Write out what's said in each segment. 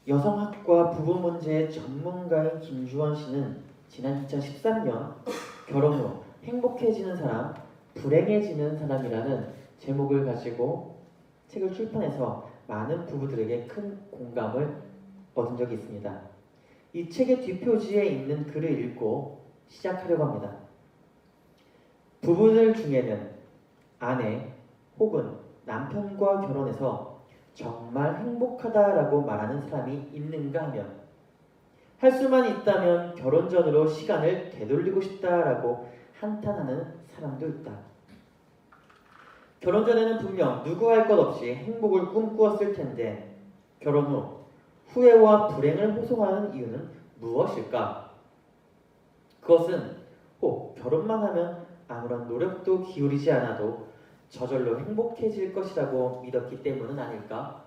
여성학과 부부 문제의 전문가인 김주원 씨는 지난 2013년 결혼 후 행복해지는 사람, 불행해지는 사람이라는 제목을 가지고 책을 출판해서 많은 부부들에게 큰 공감을 얻은 적이 있습니다. 이 책의 뒷표지에 있는 글을 읽고 시작하려고 합니다. 부부들 중에는 아내 혹은 남편과 결혼해서 정말 행복하다라고 말하는 사람이 있는가 하면, 할 수만 있다면 결혼 전으로 시간을 되돌리고 싶다라고 한탄하는 사람도 있다. 결혼 전에는 분명 누구 할 것 없이 행복을 꿈꾸었을 텐데 결혼 후 후회와 불행을 호소하는 이유는 무엇일까? 그것은 혹 결혼만 하면 아무런 노력도 기울이지 않아도 저절로 행복해질 것이라고 믿었기 때문은 아닐까?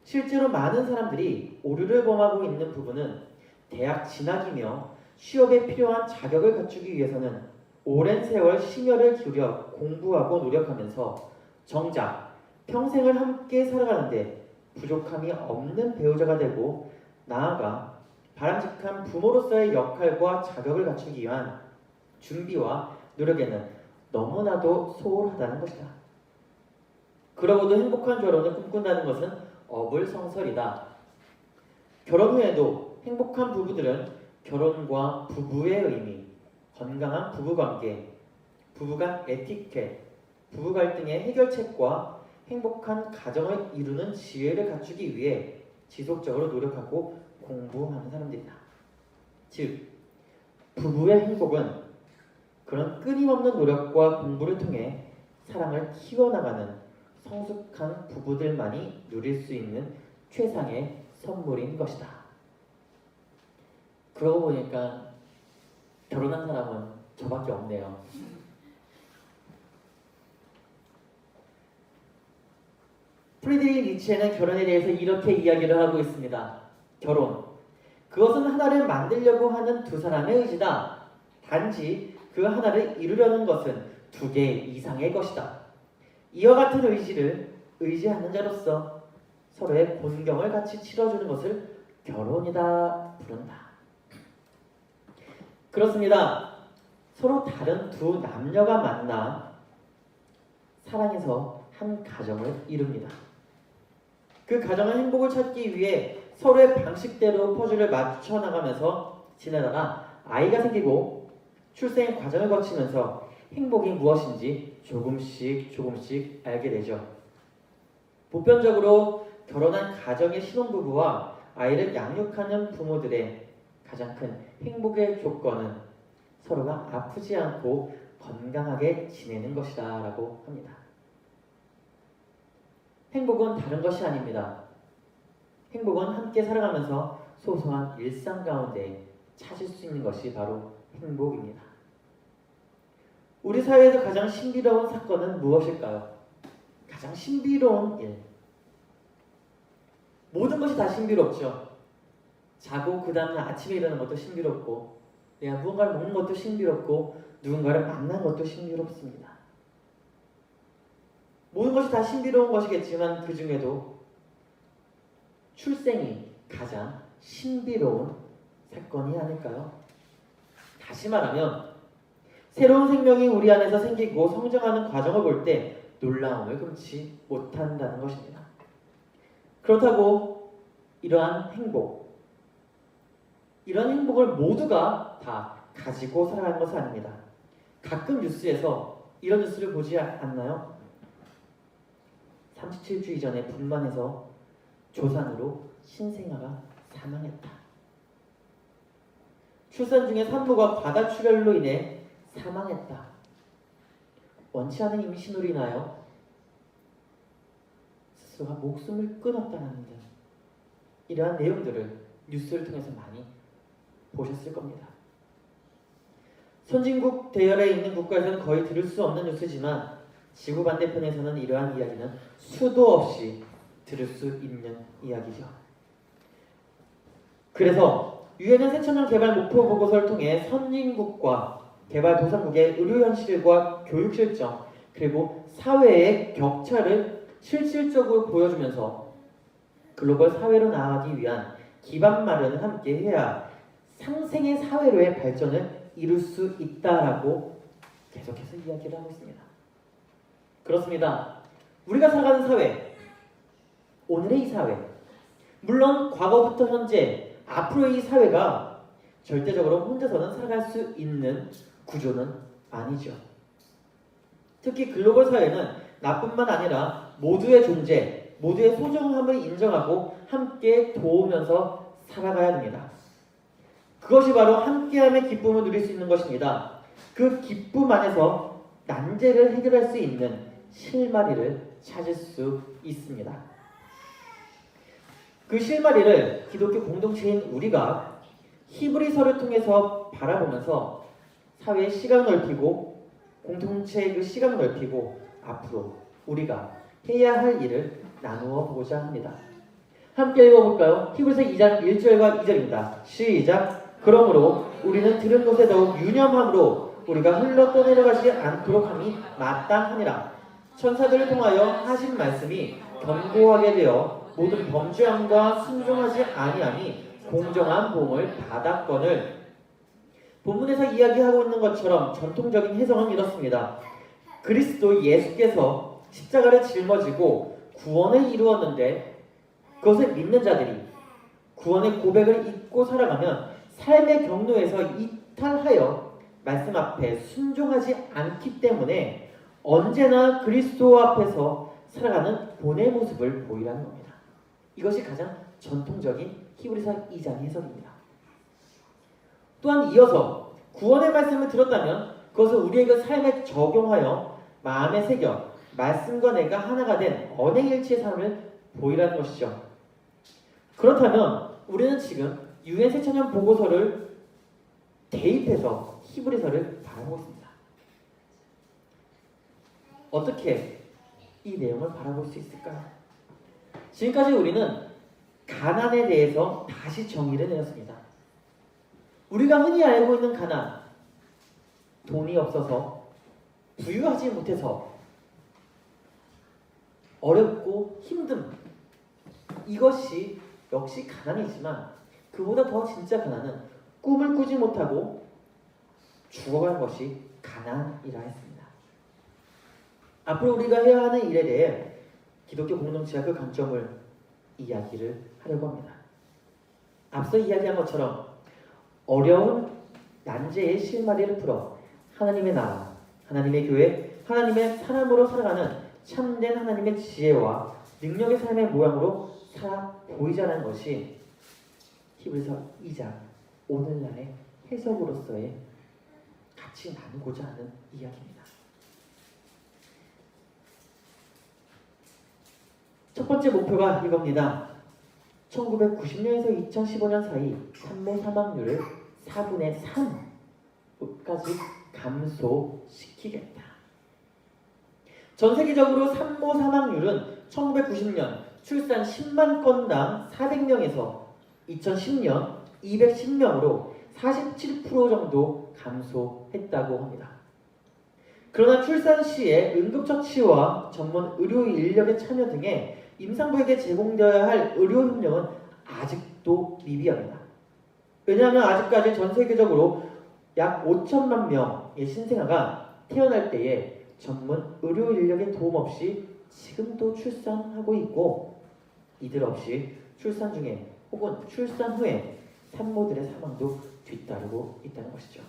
실제로 많은 사람들이 오류를 범하고 있는 부분은 대학 진학이며 취업에 필요한 자격을 갖추기 위해서는 오랜 세월 심혈을 기울여 공부하고 노력하면서 정작 평생을 함께 살아가는데 부족함이 없는 배우자가 되고, 나아가 바람직한 부모로서의 역할과 자격을 갖추기 위한 준비와 노력에는 너무나도 소홀하다는 것이다. 그러고도 행복한 결혼을 꿈꾼다는 것은 어불성설이다. 결혼 후에도 행복한 부부들은 결혼과 부부의 의미, 건강한 부부관계, 부부간 에티켓, 부부 갈등의 해결책과 행복한 가정을 이루는 지혜를 갖추기 위해 지속적으로 노력하고 공부하는 사람들이다. 즉, 부부의 행복은 그런 끊임없는 노력과 공부를 통해 사랑을 키워나가는 성숙한 부부들만이 누릴 수 있는 최상의 선물인 것이다. 그러고 보니까 결혼한 사람은 저밖에 없네요. 프리드리히 니체는 결혼에 대해서 이렇게 이야기를 하고 있습니다. 결혼, 그것은 하나를 만들려고 하는 두 사람의 의지다. 단지 그 하나를 이루려는 것은 두 개 이상의 것이다. 이와 같은 의지를 의지하는 자로서 서로의 본경을 같이 치러주는 것을 결혼이다 부른다. 그렇습니다. 서로 다른 두 남녀가 만나 사랑해서 한 가정을 이룹니다. 그 가정의 행복을 찾기 위해 서로의 방식대로 퍼즐을 맞춰 나가면서 지내다가 아이가 생기고 출생의 과정을 거치면서 행복이 무엇인지 조금씩 알게 되죠. 보편적으로 결혼한 가정의 신혼부부와 아이를 양육하는 부모들의 가장 큰 행복의 조건은 서로가 아프지 않고 건강하게 지내는 것이다 라고 합니다. 행복은 다른 것이 아닙니다. 행복은 함께 살아가면서 소소한 일상 가운데 찾을 수 있는 것이 바로 행복입니다. 우리 사회에서 가장 신비로운 사건은 무엇일까요? 가장 신비로운 일. 모든 것이 다 신비롭죠. 자고 그 다음날 아침에 일어나는 것도 신비롭고, 내가 무언가를 먹는 것도 신비롭고, 누군가를 만나는 것도 신비롭습니다. 모든 것이 다 신비로운 것이겠지만 그 중에도 출생이 가장 신비로운 사건이 아닐까요? 다시 말하면 새로운 생명이 우리 안에서 생기고 성장하는 과정을 볼 때 놀라움을 금치 못한다는 것입니다. 그렇다고 이러한 행복을 모두가 다 가지고 살아가는 것은 아닙니다. 가끔 뉴스에서 이런 뉴스를 보지 않나요? 37주 이전에 분만해서 조산으로 신생아가 사망했다. 출산 중에 산모가 과다출혈로 인해 사망했다. 원치 않은 임신으로 인하여 스스로가 목숨을 끊었다는 등 이러한 내용들을 뉴스를 통해서 많이 보셨을 겁니다. 선진국 대열에 있는 국가에서는 거의 들을 수 없는 뉴스지만 지구 반대편에서는 이러한 이야기는 수도 없이 들을 수 있는 이야기죠. 그래서 유엔은 새천년 개발 목표 보고서를 통해 선진국과 개발도상국의 의료 현실과 교육 실정, 그리고 사회의 격차를 실질적으로 보여주면서 글로벌 사회로 나아가기 위한 기반 마련을 함께 해야 상생의 사회로의 발전을 이룰 수 있다라고 계속해서 이야기를 하고 있습니다. 그렇습니다. 우리가 살아가는 사회, 오늘의 이 사회, 물론 과거부터 현재, 앞으로의 이 사회가 절대적으로 혼자서는 살아갈 수 있는 구조는 아니죠. 특히 글로벌 사회는 나뿐만 아니라 모두의 존재, 모두의 소중함을 인정하고 함께 도우면서 살아가야 됩니다. 그것이 바로 함께함의 기쁨을 누릴 수 있는 것입니다. 그 기쁨 안에서 난제를 해결할 수 있는 실마리를 찾을 수 있습니다. 그 실마리를 기독교 공동체인 우리가 히브리서를 통해서 바라보면서 사회의 시각을 넓히고 공동체의 그 시각을 넓히고 앞으로 우리가 해야 할 일을 나누어 보고자 합니다. 함께 읽어볼까요? 히브리서 2장 1절과 2절입니다. 시작! 그러므로 우리는 들은 것에 더욱 유념함으로 우리가 흘러 떠내려가지 않도록 함이 마땅하니라. 천사들을 통하여 하신 말씀이 견고하게 되어 모든 범죄함과 순종하지 아니함이 공정한 보응을 받았거늘. 본문에서 이야기하고 있는 것처럼 전통적인 해석은 이렇습니다. 그리스도 예수께서 십자가를 짊어지고 구원을 이루었는데 그것을 믿는 자들이 구원의 고백을 잊고 살아가면 삶의 경로에서 이탈하여 말씀 앞에 순종하지 않기 때문에 언제나 그리스도 앞에서 살아가는 본의 모습을 보이라는 겁니다. 이것이 가장 전통적인 히브리서 2장 해석입니다. 또한 이어서 구원의 말씀을 들었다면 그것을 우리의 그 삶에 적용하여 마음에 새겨 말씀과 내가 하나가 된 언행일치의 삶을 보이라는 것이죠. 그렇다면 우리는 지금 유엔 새천년 보고서를 대입해서 히브리서를 바라보고 있습니다. 어떻게 이 내용을 바라볼 수 있을까요? 지금까지 우리는 가난에 대해서 다시 정의를 내렸습니다. 우리가 흔히 알고 있는 가난, 돈이 없어서 부유하지 못해서 어렵고 힘듦, 이것이 역시 가난이지만 그보다 더 진짜 가난은 꿈을 꾸지 못하고 죽어간 것이 가난이라 했습니다. 앞으로 우리가 해야 하는 일에 대해 기독교 공동체가 그 관점을 이야기를 하려고 합니다. 앞서 이야기한 것처럼 어려운 난제의 실마리를 풀어 하나님의 나라, 하나님의 교회, 하나님의 사람으로 살아가는 참된 하나님의 지혜와 능력의 삶의 모양으로 살아 보이자는 것이 히브리서 2장 오늘날의 해석으로서의 같이 나누고자 하는 이야기입니다. 첫 번째 목표가 이겁니다. 1990년에서 2015년 사이 산모 사망률을 4분의 3까지 감소시키겠다. 전 세계적으로 산모 사망률은 1990년 출산 10만 건당 400명에서 2010년 210명으로 47% 정도 감소했다고 합니다. 그러나 출산 시에 응급처치와 전문 의료 인력의 참여 등의 임산부에게 제공되어야 할 의료 협력은 아직도 미비합니다. 왜냐하면 아직까지 전 세계적으로 약 5천만 명의 신생아가 태어날 때에 전문 의료 인력의 도움 없이 지금도 출산하고 있고, 이들 없이 출산 중에 혹은 출산 후에 산모들의 사망도 뒤따르고 있다는 것이죠.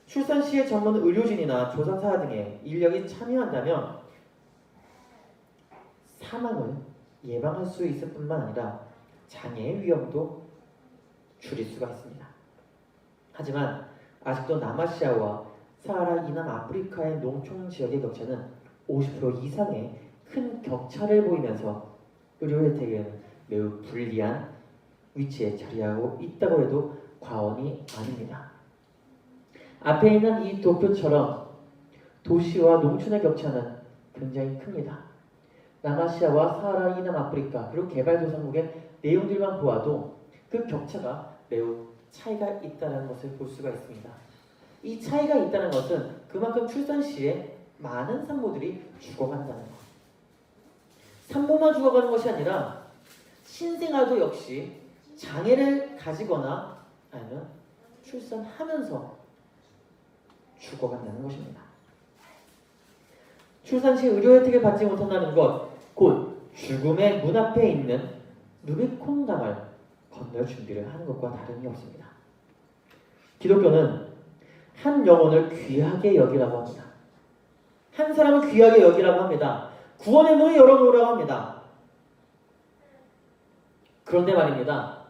출산 시에 전문 의료진이나 조산사 등의 인력이 참여한다면 사망을 예방할 수 있을 뿐만 아니라 장애의 위험도 줄일 수가 있습니다. 하지만 아직도 남아시아와 사하라 이남 아프리카의 농촌 지역의 격차는 50% 이상의 큰 격차를 보이면서 의료 혜택은 매우 불리한 위치에 자리하고 있다고 해도 과언이 아닙니다. 앞에 있는 이 도표처럼 도시와 농촌의 격차는 굉장히 큽니다. 남아시아와 사하라 이남 아프리카 그리고 개발도상국의 내용들만 보아도 그 격차가 매우 차이가 있다는 것을 볼 수가 있습니다. 이 차이가 있다는 것은 그만큼 출산 시에 많은 산모들이 죽어간다는 것. 산모만 죽어가는 것이 아니라 신생아도 역시 장애를 가지거나 아니면 출산하면서 죽어간다는 것입니다. 출산 시 의료 혜택을 받지 못한다는 것, 곧 죽음의 문 앞에 있는 루비콘강을 건널 준비를 하는 것과 다름이 없습니다. 기독교는 한 영혼을 귀하게 여기라고 합니다. 한 사람을 귀하게 여기라고 합니다. 구원의 문을 열어놓으라고 합니다. 그런데 말입니다.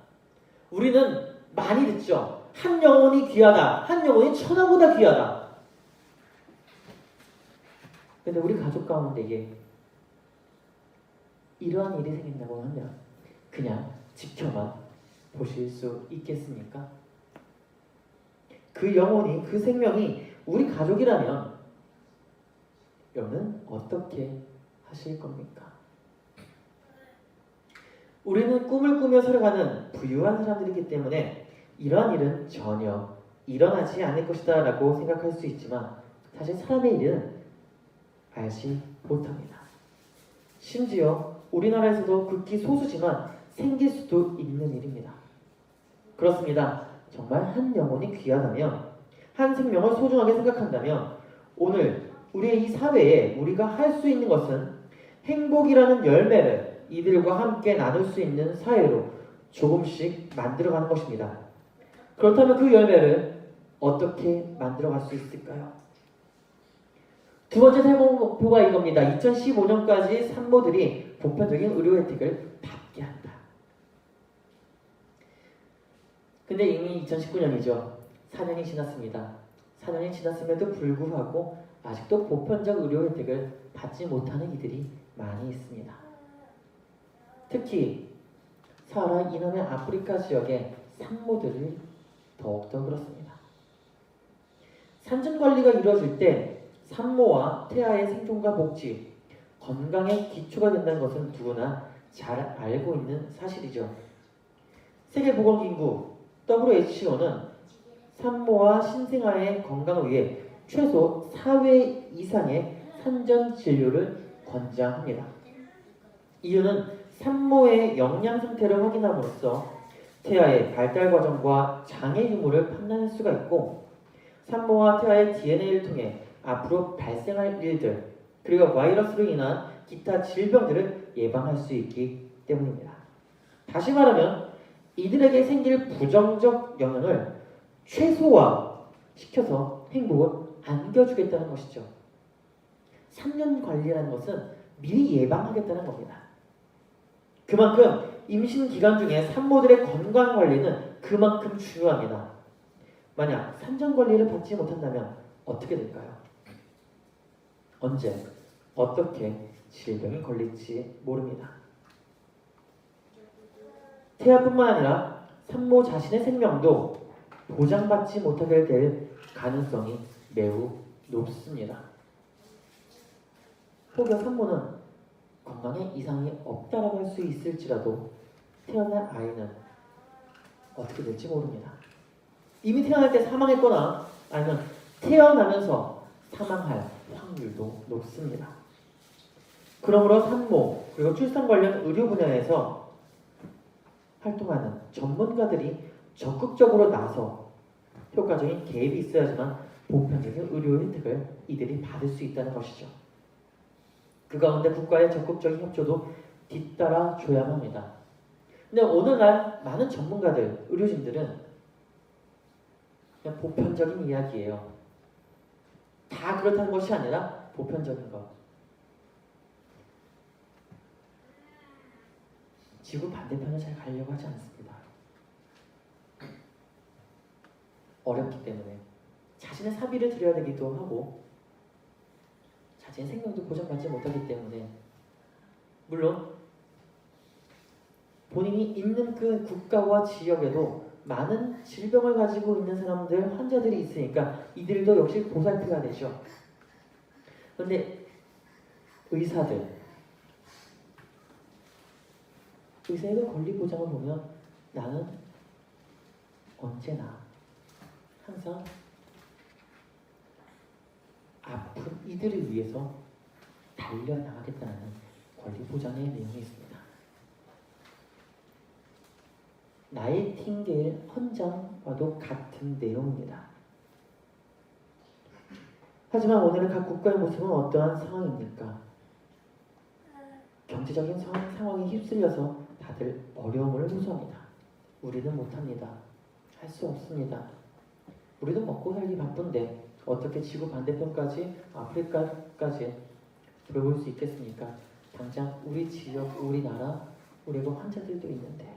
우리는 많이 듣죠. 한 영혼이 귀하다. 한 영혼이 천하보다 귀하다. 근데 우리 가족 가운데에 이러한 일이 생긴다고 하면 그냥 지켜만 보실 수 있겠습니까? 그 영혼이, 그 생명이 우리 가족이라면 여러분은 어떻게 하실 겁니까? 우리는 꿈을 꾸며 살아가는 부유한 사람들이기 때문에 이러한 일은 전혀 일어나지 않을 것이다 라고 생각할 수 있지만 사실 사람의 일은 알지 못합니다. 심지어 우리나라에서도 극히 소수지만 생길 수도 있는 일입니다. 그렇습니다. 정말 한 영혼이 귀하다면, 한 생명을 소중하게 생각한다면 오늘 우리의 이 사회에 우리가 할 수 있는 것은 행복이라는 열매를 이들과 함께 나눌 수 있는 사회로 조금씩 만들어가는 것입니다. 그렇다면 그 열매를 어떻게 만들어갈 수 있을까요? 두 번째 세모 목표가 이겁니다. 2015년까지 산모들이 보편적인 의료 혜택을 받게 한다. 근데 이미 2019년이죠. 4년이 지났습니다. 4년이 지났음에도 불구하고 아직도 보편적 의료 혜택을 받지 못하는 이들이 많이 있습니다. 특히 사하라 이남의 아프리카 지역의 산모들이 더욱더 그렇습니다. 산전관리가 이루어질 때 산모와 태아의 생존과 복지, 건강의 기초가 된다는 것은 누구나 잘 알고 있는 사실이죠. 세계보건기구 WHO는 산모와 신생아의 건강을 위해 최소 4회 이상의 산전 진료를 권장합니다. 이유는 산모의 영양 상태를 확인함으로써 태아의 발달 과정과 장애 유무를 판단할 수가 있고 산모와 태아의 DNA를 통해 앞으로 발생할 일들 그리고 바이러스로 인한 기타 질병들을 예방할 수 있기 때문입니다. 다시 말하면 이들에게 생길 부정적 영향을 최소화시켜서 행복을 안겨주겠다는 것이죠. 3년 관리라는 것은 미리 예방하겠다는 겁니다. 그만큼 임신 기간 중에 산모들의 건강 관리는 그만큼 중요합니다. 만약 산전 관리를 받지 못한다면 어떻게 될까요? 언제, 어떻게 질병이 걸릴지 모릅니다. 태아뿐만 아니라 산모 자신의 생명도 보장받지 못하게 될 가능성이 매우 높습니다. 혹여 산모는 건강에 이상이 없다라고 할 수 있을지라도 태어난 아이는 어떻게 될지 모릅니다. 이미 태어날 때 사망했거나 아니면 태어나면서 사망할 확률도 높습니다. 그러므로 산모 그리고 출산 관련 의료 분야에서 활동하는 전문가들이 적극적으로 나서 효과적인 개입이 있어야지만 보편적인 의료 혜택을 이들이 받을 수 있다는 것이죠. 그 가운데 국가의 적극적인 협조도 뒤따라 줘야만 합니다. 근데 오늘날 많은 전문가들, 의료진들은 그냥 보편적인 이야기예요. 다 그렇다는 것이 아니라 보편적인 것. 지구 반대편을 잘 가려고 하지 않습니다. 어렵기 때문에 자신의 사비를 들여야 되기도 하고 자신의 생명도 보장받지 못하기 때문에 물론 본인이 있는 그 국가와 지역에도 많은 질병을 가지고 있는 사람들, 환자들이 있으니까 이들도 역시 보살펴야 되죠. 그런데 의사의 권리 보장을 보면 나는 언제나 항상 아픈 이들을 위해서 달려나가겠다는 권리 보장의 내용이 있습니다. 나이팅게일 헌장과도 같은 내용입니다. 하지만 오늘의 각 국가의 모습은 어떠한 상황입니까? 경제적인 상황에 휩쓸려서 다들 어려움을 호소합니다. 우리는 못합니다. 할 수 없습니다. 우리도 먹고 살기 바쁜데 어떻게 지구 반대편까지 아프리카까지 돌볼 수 있겠습니까? 당장 우리 지역, 우리나라, 우리가 환자들도 있는데.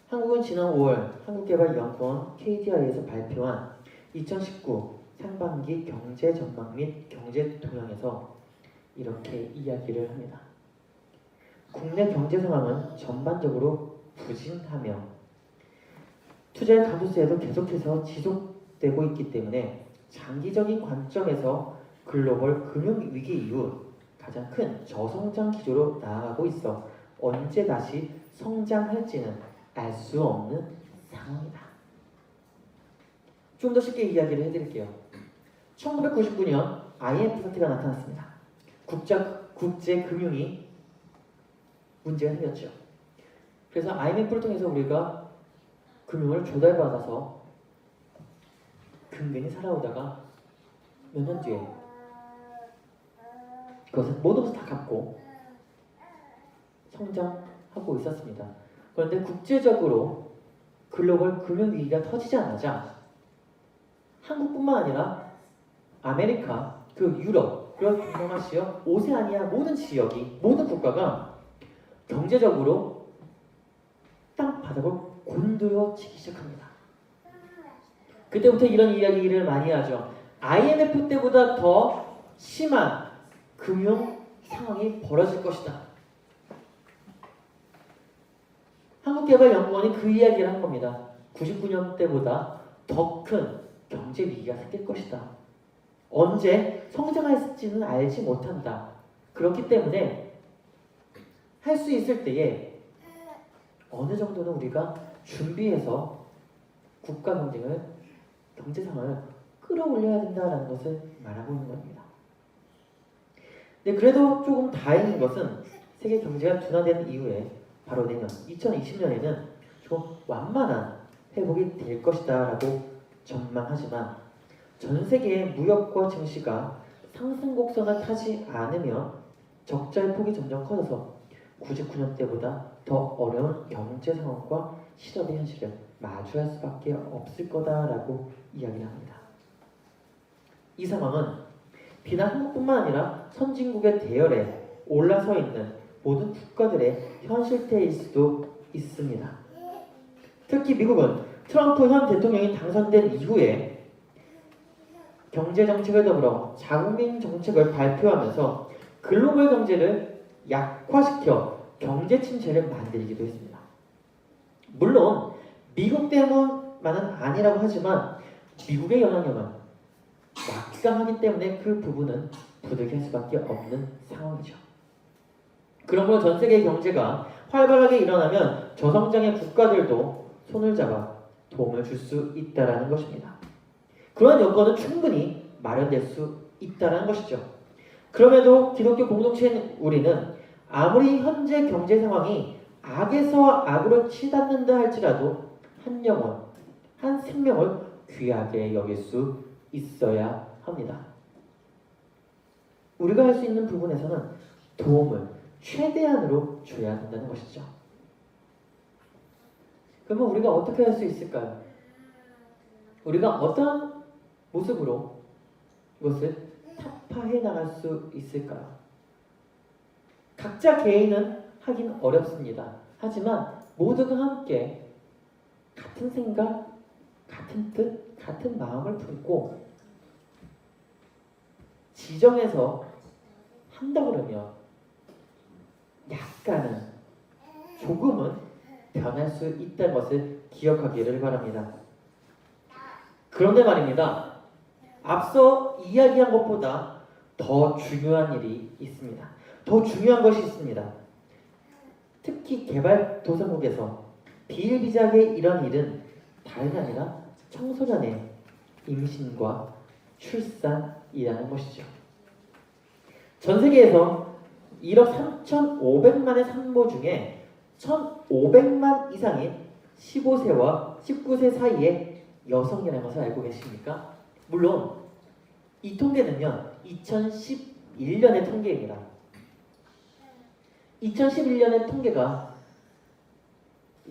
한국은 지난 5월 한국개발연구원 KDI에서 발표한 2019 상반기 경제 전망 및 경제 동향에서 이렇게 이야기를 합니다. 국내 경제 상황은 전반적으로 부진하며 투자의 감소세도 계속해서 지속되고 있기 때문에 장기적인 관점에서 글로벌 금융위기 이후 가장 큰 저성장 기조로 나아가고 있어 언제 다시 성장할지는 알 수 없는 상황이다. 좀 더 쉽게 이야기를 해드릴게요. 1999년 IMF 사태가 나타났습니다. 국제 금융이 문제가 생겼죠. 그래서 IMF를 통해서 우리가 금융을 조달받아서 근근히 살아오다가 몇 년 뒤에 그것을 모든 것을 다 갚고 성장하고 있었습니다. 그런데 국제적으로 글로벌 금융위기가 터지자마자 한국뿐만 아니라 아메리카, 유럽, 그리고 동남아시아, 오세아니아 모든 지역이, 모든 국가가 경제적으로 땅바닥을 곤두러지기 시작합니다. 그때부터 이런 이야기를 많이 하죠. IMF 때보다 더 심한 금융 상황이 벌어질 것이다. 한국개발연구원이 그 이야기를 한 겁니다. 99년 때보다 더 큰 경제 위기가 생길 것이다. 언제 성장할지는 알지 못한다. 그렇기 때문에 할 수 있을 때에 어느 정도는 우리가 준비해서 국가 경제 상황을 끌어올려야 된다는 것을 말하고 있는 겁니다. 네, 그래도 조금 다행인 것은 세계 경제가 둔화된 이후에 바로 내년 2020년에는 좀 완만한 회복이 될 것이다 라고 전망하지만 전 세계의 무역과 증시가 상승 곡선을 타지 않으면 적자의 폭이 점점 커져서 99년 때보다 더 어려운 경제 상황과 실업의 현실을 마주할 수밖에 없을 거다라고 이야기를 합니다. 이 상황은 비단 한국뿐만 아니라 선진국의 대열에 올라서 있는 모든 국가들의 현실태일 수도 있습니다. 특히 미국은 트럼프 현 대통령이 당선된 이후에 경제정책을 더불어 자국민 정책을 발표하면서 글로벌 경제를 약화시켜 경제 침체를 만들기도 했습니다. 물론 미국 때문만은 아니라고 하지만 미국의 영향력은 막강하기 때문에 그 부분은 부득이할 수밖에 없는 상황이죠. 그러므로 전 세계 경제가 활발하게 일어나면 저성장의 국가들도 손을 잡아 도움을 줄 수 있다는 것입니다. 그러한 여건은 충분히 마련될 수 있다는 것이죠. 그럼에도 기독교 공동체인 우리는 아무리 현재 경제 상황이 악에서 악으로 치닫는다 할지라도 한 영혼, 한 생명을 귀하게 여길 수 있어야 합니다. 우리가 할 수 있는 부분에서는 도움을 최대한으로 줘야 한다는 것이죠. 그러면 우리가 어떻게 할 수 있을까요? 우리가 어떤 모습으로 이것을 타파해 나갈 수 있을까요? 각자 개인은 하긴 어렵습니다. 하지만 모두가 함께 같은 생각, 같은 뜻, 같은 마음을 품고 지정해서 한다 그러면 약간은, 조금은 변할 수 있다는 것을 기억하기를 바랍니다. 그런데 말입니다. 앞서 이야기한 것보다 더 중요한 일이 있습니다. 더 중요한 것이 있습니다. 특히 개발도상국에서 비일비재하게 이런 일은 다른 게 아니라 청소년의 임신과 출산이라는 것이죠. 전 세계에서 1억 3,500만의 산모 중에 1,500만 이상인 15세와 19세 사이의 여성이라는 것을 알고 계십니까? 물론 이 통계는요 2011년의 통계입니다. 2011년의 통계가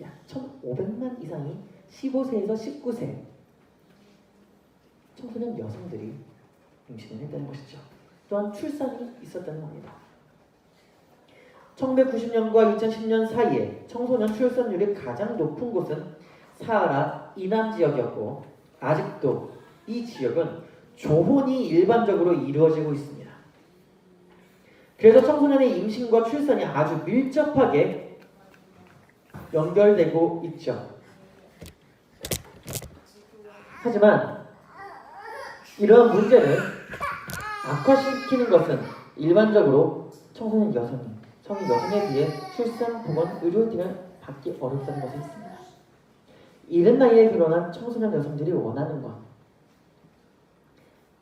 약 1,500만 이상이 15세에서 19세 청소년 여성들이 임신을 했다는 것이죠. 또한 출산이 있었다는 겁니다. 1990년과 2010년 사이에 청소년 출산율이 가장 높은 곳은 사하라 이남 지역이었고 아직도 이 지역은 조혼이 일반적으로 이루어지고 있습니다. 그래서 청소년의 임신과 출산이 아주 밀접하게 연결되고 있죠. 하지만 이러한 문제를 악화시키는 것은 일반적으로 청소년 성인 여성에 비해 출산, 보건, 의료 등을 받기 어렵다는 것이 있습니다. 이른 나이에 결혼한 청소년 여성들이 원하는 것,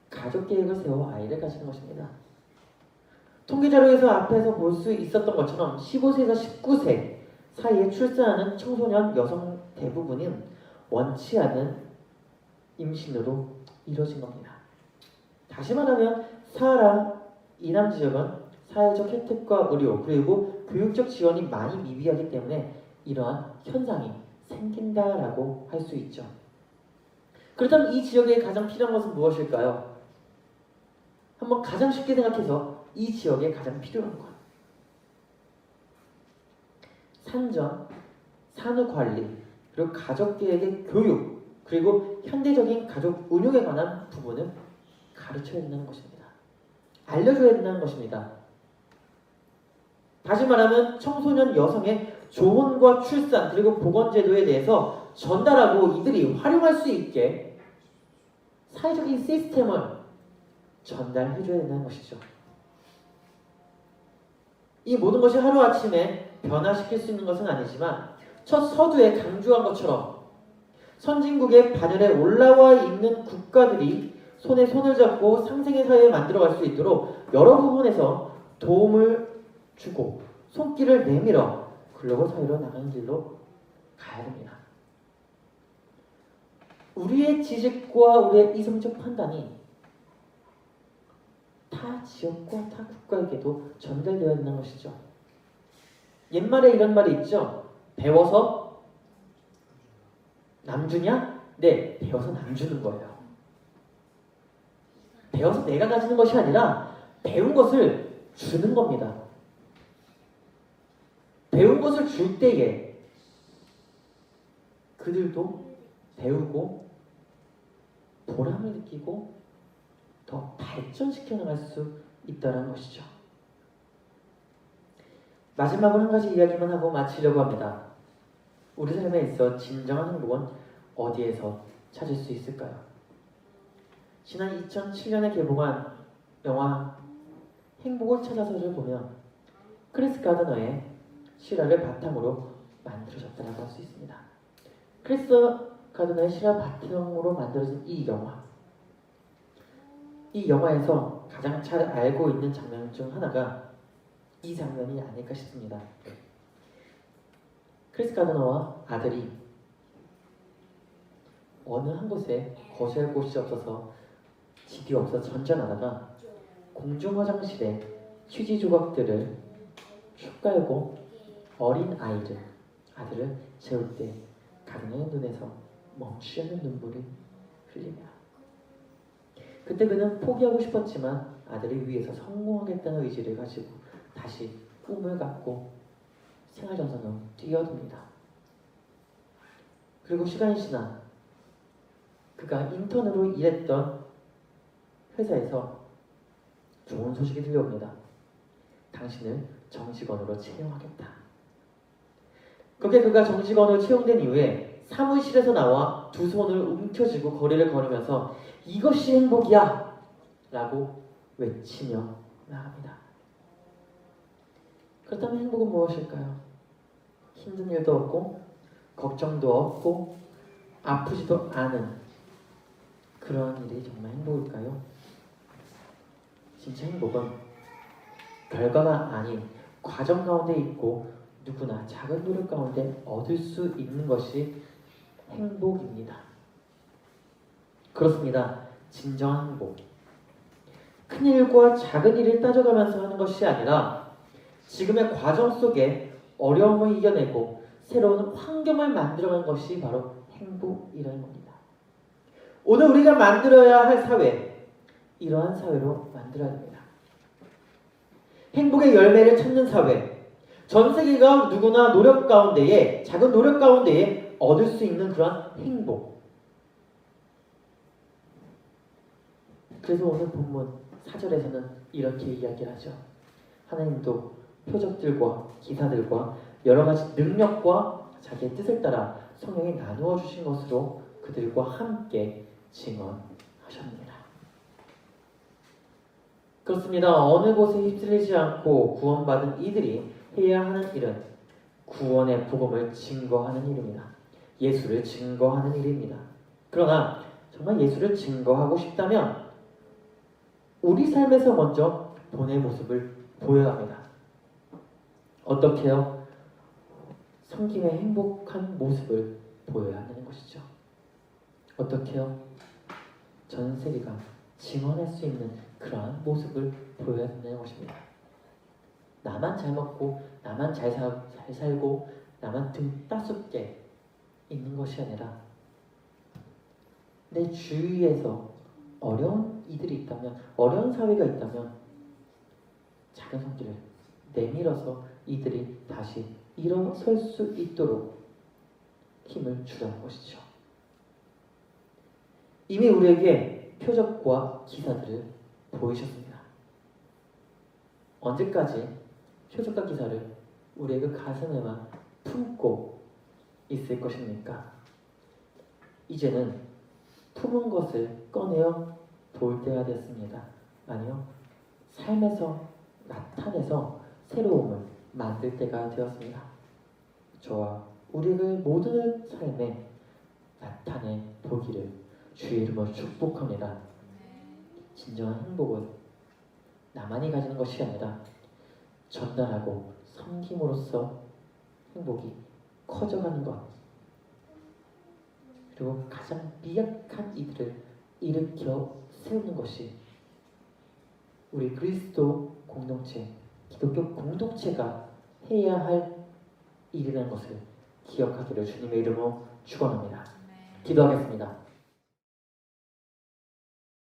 가족 계획을 세워 아이를 가지는 것입니다. 통계자료에서 앞에서 볼 수 있었던 것처럼 15세에서 19세 사이에 출산하는 청소년 여성 대부분은 원치 않은 임신으로 이루어진 겁니다. 다시 말하면 사하라 이남 지역은 사회적 혜택과 의료 그리고 교육적 지원이 많이 미비하기 때문에 이러한 현상이 생긴다라고 할 수 있죠. 그렇다면 이 지역에 가장 필요한 것은 무엇일까요? 한번 가장 쉽게 생각해서 이 지역에 가장 필요한 것, 산전, 산후관리, 그리고 가족계획의 교육, 그리고 현대적인 가족 운용에 관한 부분을 가르쳐야 된다는 것입니다. 알려줘야 된다는 것입니다. 다시 말하면 청소년 여성의 조혼과 출산 그리고 보건제도에 대해서 전달하고 이들이 활용할 수 있게 사회적인 시스템을 전달해줘야 된다는 것이죠. 이 모든 것이 하루아침에 변화시킬 수 있는 것은 아니지만 첫 서두에 강조한 것처럼 선진국의 반열에 올라와 있는 국가들이 손에 손을 잡고 상생의 사회를 만들어갈 수 있도록 여러 부분에서 도움을 주고 손길을 내밀어 글로벌 사회로 나가는 길로 가야 됩니다. 우리의 지식과 우리의 이성적 판단이 타 지역과 타 국가에게도 전달되어야 한다는 것이죠. 옛말에 이런 말이 있죠. 배워서 남주냐? 네, 배워서 남주는 거예요. 배워서 내가 가지는 것이 아니라 배운 것을 주는 겁니다. 배운 것을 줄 때에 그들도 배우고 보람을 느끼고 더 발전시켜 나갈 수 있다는 것이죠. 마지막으로 한 가지 이야기만 하고 마치려고 합니다. 우리 삶에 있어 진정한 행복은 어디에서 찾을 수 있을까요? 지난 2007년에 개봉한 영화 행복을 찾아서를 보면 크리스 가드너의 실화를 바탕으로 만들어졌다고 할 수 있습니다. 크리스 가드너의 실화 바탕으로 만들어진 이 영화에서 가장 잘 알고 있는 장면 중 하나가 이 장면이 아닐까 싶습니다. 크리스 가드너와 아들이 어느 한 곳에 거주할 곳이 없어서 집이 없어 전전하다가 공중 화장실에 휴지 조각들을 쭉 깔고 어린 아들을 재울 때 가드너의 눈에서 멈추지 않는 눈물이 흘립니다. 그때 그는 포기하고 싶었지만 아들을 위해서 성공하겠다는 의지를 가지고 다시 꿈을 갖고 생활전선으로 뛰어듭니다. 그리고 시간이 지나 그가 인턴으로 일했던 회사에서 좋은 소식이 들려옵니다. 당신을 정직원으로 채용하겠다. 그렇게 그가 정직원으로 채용된 이후에 사무실에서 나와 두 손을 움켜쥐고 거리를 걸으면서 이것이 행복이야! 라고 외치며 나갑니다. 그렇다면 행복은 무엇일까요? 힘든 일도 없고 걱정도 없고 아프지도 않은 그런 일이 정말 행복일까요? 진짜 행복은 결과가 아닌 과정 가운데 있고 누구나 작은 노력 가운데 얻을 수 있는 것이 행복입니다. 그렇습니다. 진정한 행복. 큰 일과 작은 일을 따져가면서 하는 것이 아니라 지금의 과정 속에 어려움을 이겨내고 새로운 환경을 만들어가는 것이 바로 행복이라는 겁니다. 오늘 우리가 만들어야 할 사회, 이러한 사회로 만들어야 됩니다. 행복의 열매를 찾는 사회, 전 세계가 누구나 노력 가운데에, 작은 노력 가운데에 얻을 수 있는 그런 행복. 그래서 오늘 본문 4절에서는 이렇게 이야기를 하죠. 하나님도 표적들과 기사들과 여러 가지 능력과 자기의 뜻을 따라 성령이 나누어 주신 것으로 그들과 함께 증언하셨습니다. 그렇습니다. 어느 곳에 휩쓸리지 않고 구원받은 이들이 해야 하는 일은 구원의 복음을 증거하는 일입니다. 예수를 증거하는 일입니다. 그러나 정말 예수를 증거하고 싶다면 우리 삶에서 먼저 본의 모습을 보여야 합니다. 어떻게요? 섬김의 행복한 모습을 보여야 한다는 것이죠. 어떻게요? 전 세계가 증언할 수 있는 그러한 모습을 보여야 한다는 것입니다. 나만 잘 먹고 나만 잘 살고 나만 등 따숩게 있는 것이 아니라 내 주위에서 어려운 이들이 있다면, 어려운 사회가 있다면 작은 손길을 내밀어서 이들이 다시 일어설 수 있도록 힘을 주라는 것이죠. 이미 우리에게 표적과 기사들을 보이셨습니다. 언제까지 표적과 기사를 우리의 그 가슴에만 품고 있을 것입니까? 이제는 품은 것을 꺼내어 볼 때가 되었습니다. 아니요, 삶에서 나타내서 새로움을 만들 때가 되었습니다. 저와 우리의 모든 삶에 나타내 보기를 주의 이름으로 축복합니다. 진정한 행복은 나만이 가지는 것이 아니라 전달하고 섬김으로써 행복이 커져가는 것, 그리고 가장 미약한 이들을 일으켜 세우는 것이 우리 그리스도 공동체, 기독교 공동체가 해야 할 일이라는 것을 기억하기를 주님의 이름으로 축원합니다. 기도하겠습니다.